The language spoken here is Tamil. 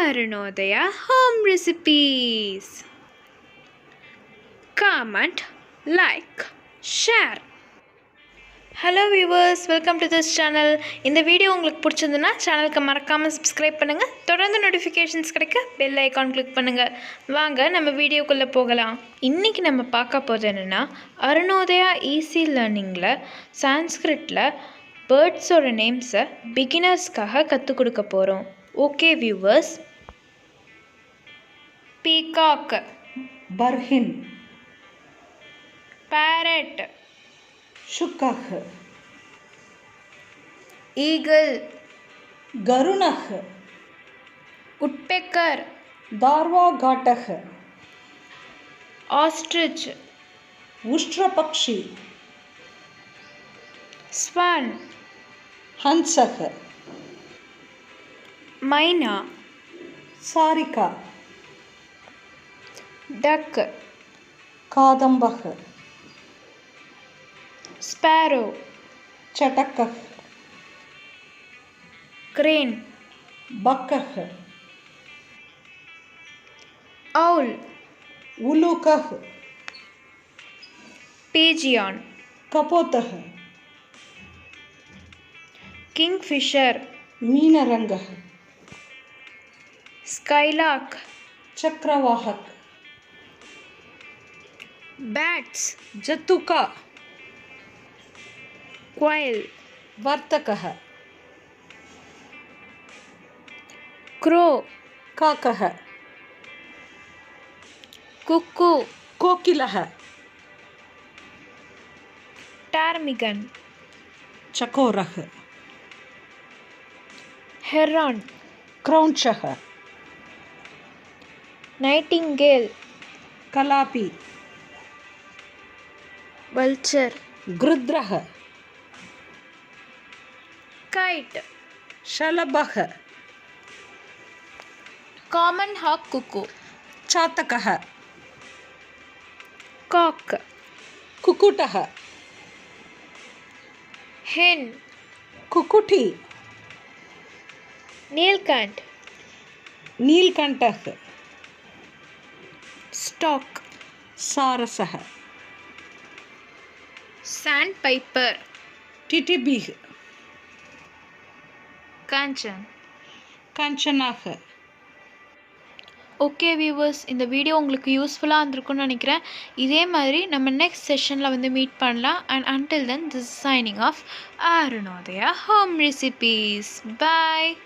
Arunodaya home recipes. Comment, like, share. Hello viewers, welcome to this channel. இந்த வீடியோ உங்களுக்கு பிடிச்சிருந்துன்னா சேனலுக்கு மறக்காமல் சப்ஸ்கிரைப் பண்ணுங்கள். தொடர்ந்து நோட்டிஃபிகேஷன்ஸ் கிடைக்க பெல் ஐக்கான் கிளிக் பண்ணுங்கள். வாங்க நம்ம வீடியோக்குள்ளே போகலாம். இன்றைக்கி நம்ம பார்க்க போகிறது என்னென்னா, அருணோதயா ஈஸி லேர்னிங்கில் சான்ஸ்கிரிட்டில் பேர்ட்ஸோட நேம்ஸை பிகினர்ஸ்க்காக கற்றுக் கொடுக்க போகிறோம். Okay viewers. பீகாக், बर्हिन, पैरट, शुकः, ईगल, गरुणः, woodpecker, दार्वाघाटः, ostrich, उष्ट्रपक्षी, swan, हंसः, मैना, सारिका, duck, कादम्बः, sparrow, चटकः, crane, बकः, owl, उलूकः, pigeon, कपोतः, kingfisher, मीनरङ्गः, skylark, चक्रवाहक, bats, जतुका, quail, वर्तकः, crow, काकः, cuckoo, कोकिलः, ptarmigan, चकोरः, heron, क्रौञ्चः, nightingale, कलापी, vulture, गृध्रः, kite, शलभः, common hawk cuckoo, चातकः, cock, कुक्कुटः, hen, कुक्कुटी, neelkant, नीलकण्ठः, stork, सारसः, sandpiper, टिटिबिः, kanchan. काञ्चनाः. ஓகே வியூவர்ஸ், இந்த வீடியோ உங்களுக்கு யூஸ்ஃபுல்லாக இருந்திருக்கும்னு நினைக்கிறேன். இதே மாதிரி நம்ம நெக்ஸ்ட் செஷனில் வந்து மீட் பண்ணலாம். And until then this signing off Arunodaya home recipes. Bye.